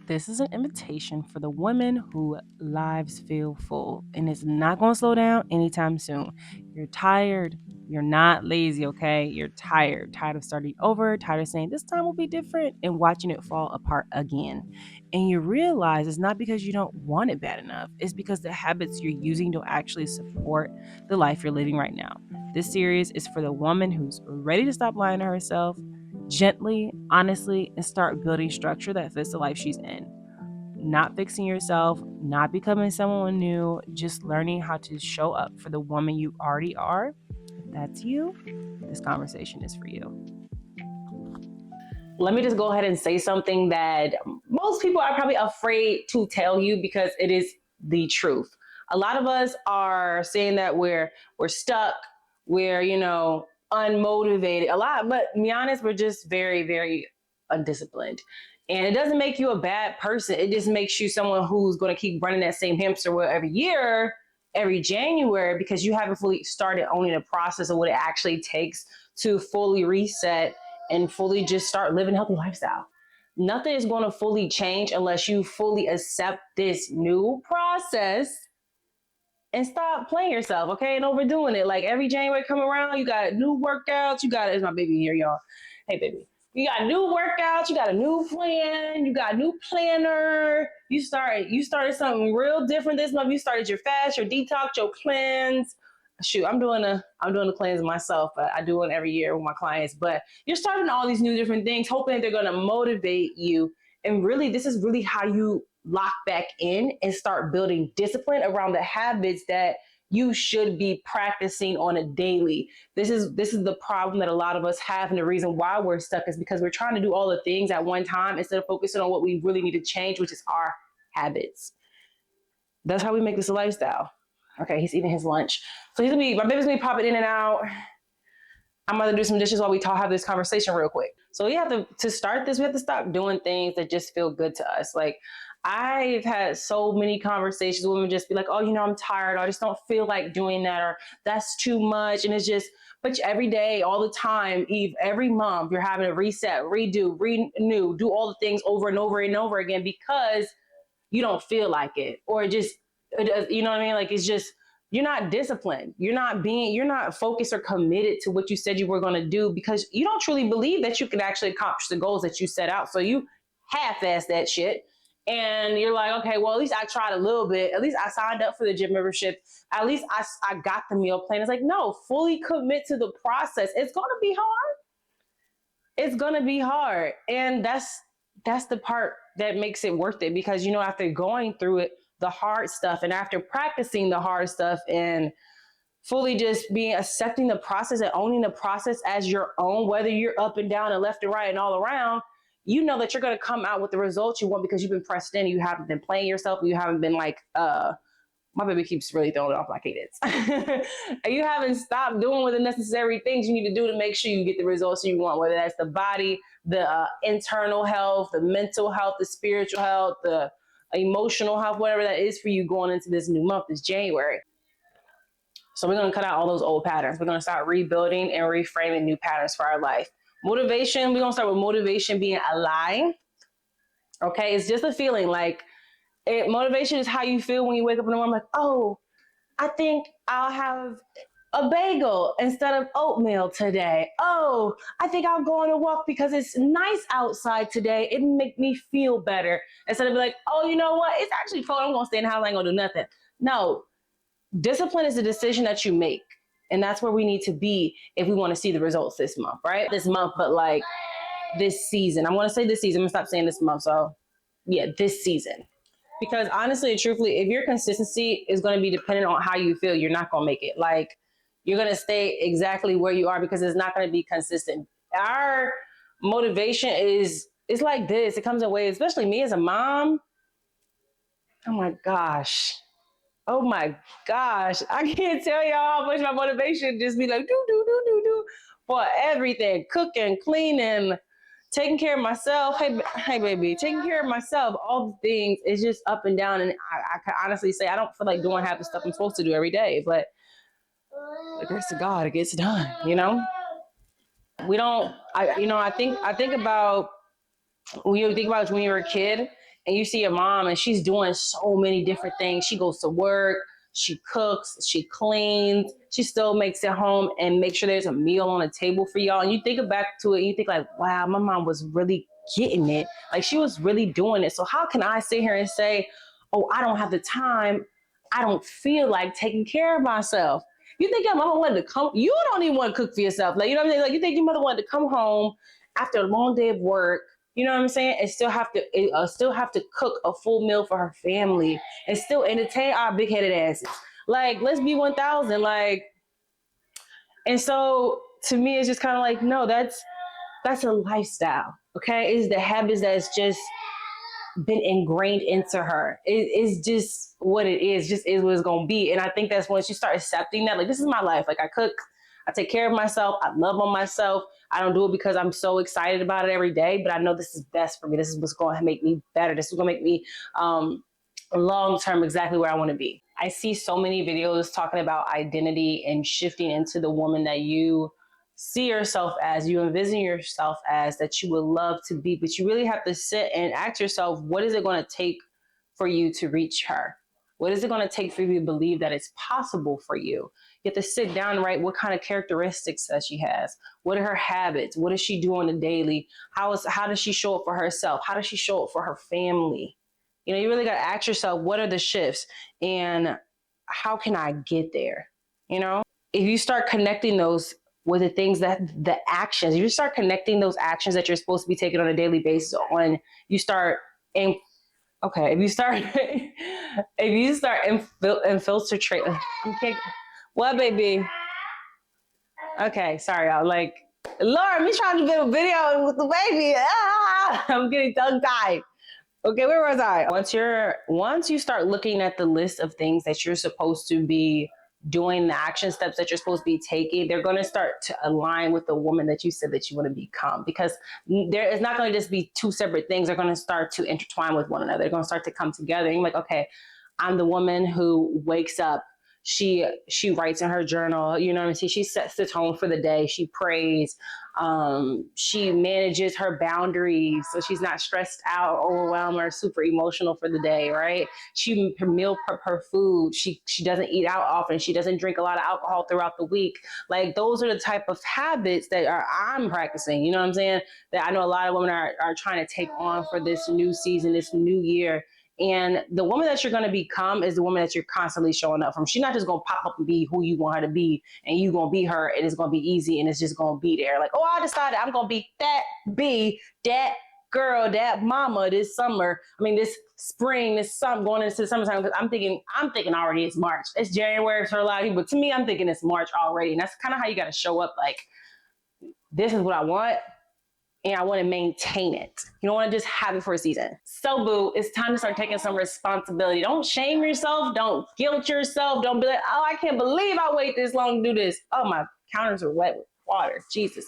This is an invitation for the women who lives feel full, and it's not going to slow down anytime soon. You're tired. You're not lazy, okay? You're tired. Tired of starting over, tired of saying this time will be different and watching it fall apart again. And you realize it's not because you don't want it bad enough, it's because the habits you're using don't actually support the life you're living right now. This series is for the woman who's ready to stop lying to herself gently, honestly, and start building structure that fits the life she's in. Not fixing yourself, not becoming someone new, just learning how to show up for the woman you already are. If that's you, this conversation is for you. Let me just go ahead and say something that most people are probably afraid to tell you because it is the truth. A lot of us are saying that we're stuck, we're, unmotivated. A lot, but to be honest, we're just very, very undisciplined. And it doesn't make you a bad person. It just makes you someone who's going to keep running that same hamster wheel every year, every January, because you haven't fully started owning the process of what it actually takes to fully reset and fully just start living a healthy lifestyle. Nothing is going to fully change unless you fully accept this new process and stop playing yourself, okay, and overdoing it. Like every January come around, you got new workouts. You got, it's my baby here, y'all. Hey, baby. You got new workouts. You got a new plan. You got a new planner. You started something real different this month. You started your fast, your detox, your cleanse. Shoot, I'm doing the cleanse myself, but I do it every year with my clients. But you're starting all these new different things, hoping they're gonna motivate you. And really, this is really how you lock back in and start building discipline around the habits that you should be practicing on a daily. This is the problem that a lot of us have, and the reason why we're stuck is because we're trying to do all the things at one time instead of focusing on what we really need to change, which is our habits. That's how we make this a lifestyle. Okay, he's eating his lunch. So my baby's gonna be popping in and out. I'm gonna do some dishes while we have this conversation real quick. So we have to start this, we have to stop doing things that just feel good to us. Like I've had so many conversations with women just be like, oh, I'm tired, or I just don't feel like doing that, or that's too much. And it's just, but every day, all the time, Eve, every month, you're having to reset, redo, renew, do all the things over and over and over again because you don't feel like it, or just, you know what I mean? Like it's just, you're not disciplined. You're not focused or committed to what you said you were going to do because you don't truly believe that you can actually accomplish the goals that you set out. So you half-ass that shit. And you're like, okay, well, at least I tried a little bit. At least I signed up for the gym membership. At least I got the meal plan. It's like, no, fully commit to the process. It's going to be hard. It's going to be hard. And that's the part that makes it worth it because, after going through it, the hard stuff, and after practicing the hard stuff and fully just being accepting the process and owning the process as your own, whether you're up and down and left and right and all around, you know that you're going to come out with the results you want because you've been pressed in. You haven't been playing yourself. You haven't been like, my baby keeps really throwing it off like it is. And you haven't stopped doing what the necessary things you need to do to make sure you get the results you want, whether that's the body, the internal health, the mental health, the spiritual health, the emotional health, whatever that is for you going into this new month, this January. So we're going to cut out all those old patterns. We're going to start rebuilding and reframing new patterns for our life. Motivation, we're going to start with motivation being a lie. Okay, it's just a feeling. Like motivation is how you feel when you wake up in the morning like, oh, I think I'll have a bagel instead of oatmeal today. Oh, I think I'll go on a walk because it's nice outside today. It make me feel better. Instead of be like, oh, you know what? It's actually cold. I'm going to stay in the house. I ain't going to do nothing. No, discipline is a decision that you make. And that's where we need to be if we want to see the results this month, right? This month, but like this season. I'm going to say this season. I'm going to stop saying this month. So yeah, this season. Because honestly and truthfully, if your consistency is going to be dependent on how you feel, you're not going to make it. Like you're going to stay exactly where you are because it's not going to be consistent. Our motivation is like this. It comes in ways, especially me as a mom. Oh my gosh. Oh my gosh. I can't tell y'all how much my motivation just be like, do for everything. Cooking, cleaning, taking care of myself. Hey, baby, taking care of myself. All the things is just up and down. And I can honestly say I don't feel like doing half the stuff I'm supposed to do every day. But the grace of God, it gets done. We don't. I think about when you think about when you were a kid and you see your mom and she's doing so many different things. She goes to work, she cooks, she cleans, she still makes it home and make sure there's a meal on the table for y'all. And you think back to it and you think like, wow, my mom was really getting it. Like she was really doing it. So how can I sit here and say, oh, I don't have the time. I don't feel like taking care of myself. You think your mama wanted to come? You don't even want to cook for yourself. Like, you know what I'm saying? Like, you think your mother wanted to come home after a long day of work, you know what I'm saying, and still have to cook a full meal for her family and still entertain our big headed asses. Like, let's be 1,000. Like, and so to me, it's just kind of like, no, that's a lifestyle. Okay, it's the habits that's just been ingrained into her. It's just what it is, just is what it's gonna be. And I think that's once you start accepting that, like, this is my life. Like, I cook, I take care of myself, I love on myself. I don't do it because I'm so excited about it every day, but I know this is best for me. This is what's going to make me better. This is going to make me long term exactly where I want to be. I see so many videos talking about identity and shifting into the woman that you see yourself as, you envision yourself as, that you would love to be, but you really have to sit and ask yourself, what is it going to take for you to reach her? What is it going to take for you to believe that it's possible for you? You have to sit down and write what kind of characteristics that she has. What are her habits? What does she do on the daily? How does she show up for herself? How does she show up for her family? You know, you really got to ask yourself, what are the shifts and how can I get there? You know, if you start connecting those with the things that the actions, you start connecting those actions that you're supposed to be taking on a daily basis on, you start in, okay, if you start infiltrating, okay, what, baby? Okay, sorry, y'all. Like, Laura, me trying to do a video with the baby. I'm getting tongue tied. Okay, where was I? Once you start looking at the list of things that you're supposed to be doing, the action steps that you're supposed to be taking, they're going to start to align with the woman that you said that you want to become. Because there is not going to just be two separate things. They're going to start to intertwine with one another. They're going to start to come together. And you're like, okay, I'm the woman who wakes up. She writes in her journal, you know what I'm saying? She sets the tone for the day. She prays. She manages her boundaries so she's not stressed out, overwhelmed, or super emotional for the day, right? She meal prep her food. She doesn't eat out often. She doesn't drink a lot of alcohol throughout the week. Like, those are the type of habits that I'm practicing, you know what I'm saying? That I know a lot of women are trying to take on for this new season, this new year. And the woman that you're going to become is the woman that you're constantly showing up from. She's not just going to pop up and be who you want her to be, and you're going to be her, and it's going to be easy, and it's just going to be there. Like, oh, I decided I'm going to be that girl, that mama this summer. I mean, this spring, this summer, going into the summertime, because I'm thinking already it's March. It's January for a lot of people, but to me, I'm thinking it's March already. And that's kind of how you got to show up. Like, this is what I want, and I want to maintain it. You don't want to just have it for a season. So, boo, it's time to start taking some responsibility. Don't shame yourself. Don't guilt yourself. Don't be like, oh, I can't believe I wait this long to do this. Oh, my counters are wet with water. Jesus.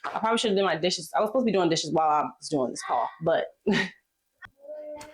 I probably should have done my dishes. I was supposed to be doing dishes while I was doing this call, but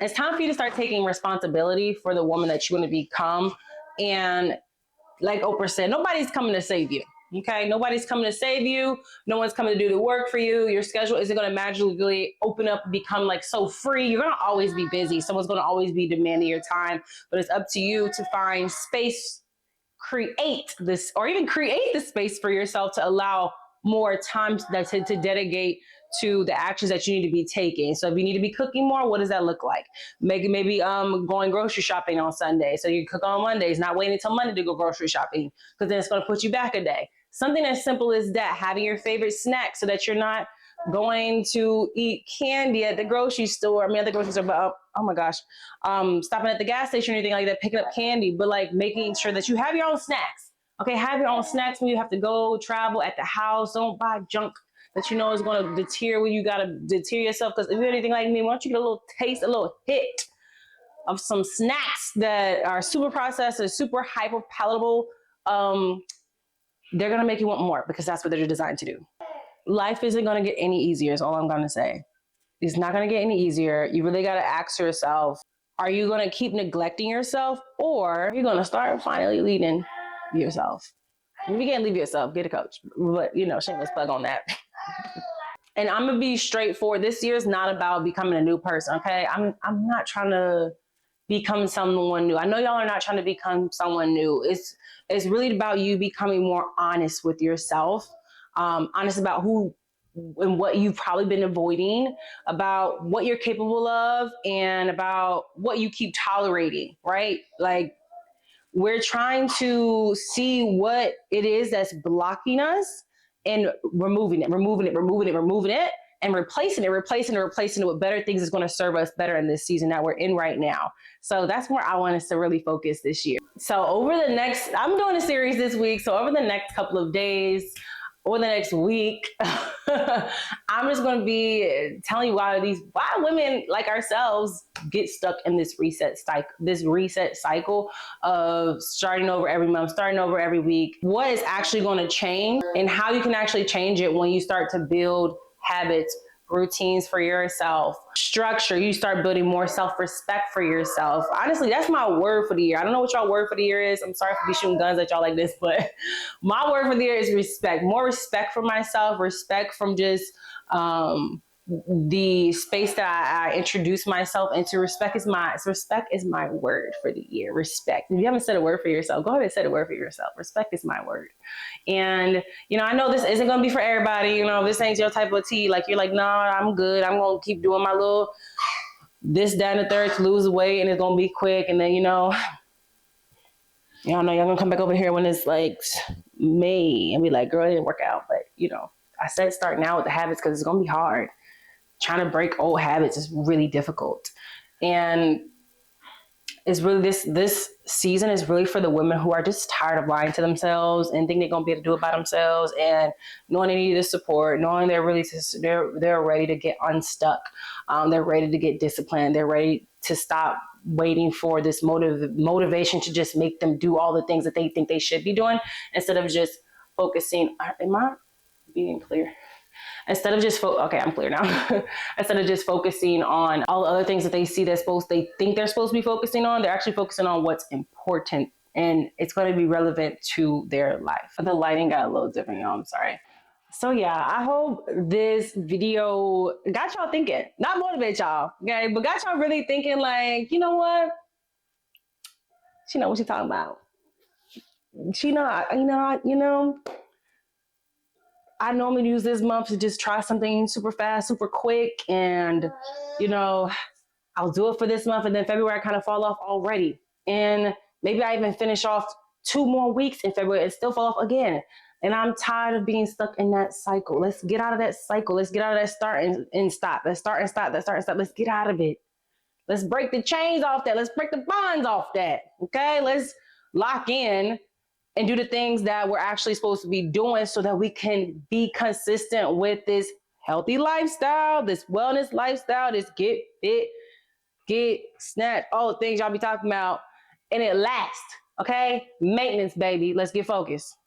it's time for you to start taking responsibility for the woman that you want to become. And like Oprah said, nobody's coming to save you. Okay, nobody's coming to save you. No one's coming to do the work for you. Your schedule isn't going to magically open up and become like so free. You're going to always be busy. Someone's going to always be demanding your time, but it's up to you to find space, create this, or even create the space for yourself to allow more time to dedicate to the actions that you need to be taking. So if you need to be cooking more, what does that look like? Maybe going grocery shopping on Sunday. So you cook on Mondays, not waiting until Monday to go grocery shopping, because then it's going to put you back a day. Something as simple as that, having your favorite snack so that you're not going to eat candy at the grocery store. I mean, at the grocery store, but oh my gosh, stopping at the gas station or anything like that, picking up candy, but like making sure that you have your own snacks. Okay, have your own snacks when you have to go travel at the house. Don't buy junk that you know is going to deter when you got to deter yourself. Because if you're anything like me, why don't you get a little taste, a little hit of some snacks that are super processed and super hyper palatable? They're going to make you want more because that's what they're designed to do. Life isn't going to get any easier is all I'm going to say. It's not going to get any easier. You really got to ask yourself, are you going to keep neglecting yourself, or are you going to start finally leading yourself? If you can't leave yourself, get a coach. But, you know, shameless plug on that. And I'm gonna be straightforward. This year is not about becoming a new person, okay? I'm not trying to become someone new. I know y'all are not trying to become someone new. It's really about you becoming more honest with yourself, honest about who and what you've probably been avoiding, about what you're capable of, and about what you keep tolerating, right? Like, we're trying to see what it is that's blocking us and removing it, and replacing it with better things that's going to serve us better in this season that we're in right now. So that's where I want us to really focus this year. So I'm doing a series this week. So over the next couple of days, over the next week, I'm just going to be telling you why women like ourselves get stuck in this reset cycle of starting over every month, starting over every week. What is actually going to change, and how you can actually change it when you start to build habits, routines for yourself, structure. You start building more self-respect for yourself. Honestly, that's my word for the year. I don't know what y'all word for the year is. I'm sorry for be shooting guns at y'all like this, but my word for the year is respect. More respect for myself, respect from just the space that I introduce myself into. Respect is my word for the year. Respect. If you haven't said a word for yourself, go ahead and say a word for yourself. Respect is my word. And, I know this isn't going to be for everybody. This ain't your type of tea. Like, you're like, nah, I'm good. I'm going to keep doing my little this, that, and the third to lose weight, and it's going to be quick. And then, y'all know y'all going to come back over here when it's like May and be like, girl, it didn't work out. But, I said start now with the habits because it's going to be hard. Trying to break old habits is really difficult. And it's really this season is really for the women who are just tired of lying to themselves and think they're gonna be able to do it by themselves, and knowing they need the support, knowing they're ready to get unstuck, they're ready to get disciplined, they're ready to stop waiting for this motivation to just make them do all the things that they think they should be doing, instead of just focusing. Am I being clear? Instead of just I'm clear now. Instead of just focusing on all the other things that they think they're supposed to be focusing on, they're actually focusing on what's important, and it's going to be relevant to their life. The lighting got a little different, y'all. I'm sorry. So yeah, I hope this video got y'all thinking, not motivate y'all, okay, but got y'all really thinking, like, you know what? She know what she's talking about. She know, I normally use this month to just try something super fast, super quick. And, I'll do it for this month. And then February, I kind of fall off already. And maybe I even finish off 2 more weeks in February and still fall off again. And I'm tired of being stuck in that cycle. Let's get out of that cycle. Let's get out of that start and stop. Let's start and stop. Let's get out of it. Let's break the chains off that. Let's break the bonds off that. Okay? Let's lock in and do the things that we're actually supposed to be doing so that we can be consistent with this healthy lifestyle, this wellness lifestyle, this get fit, get snatched, all the things y'all be talking about, and it lasts, okay? Maintenance, baby. Let's get focused.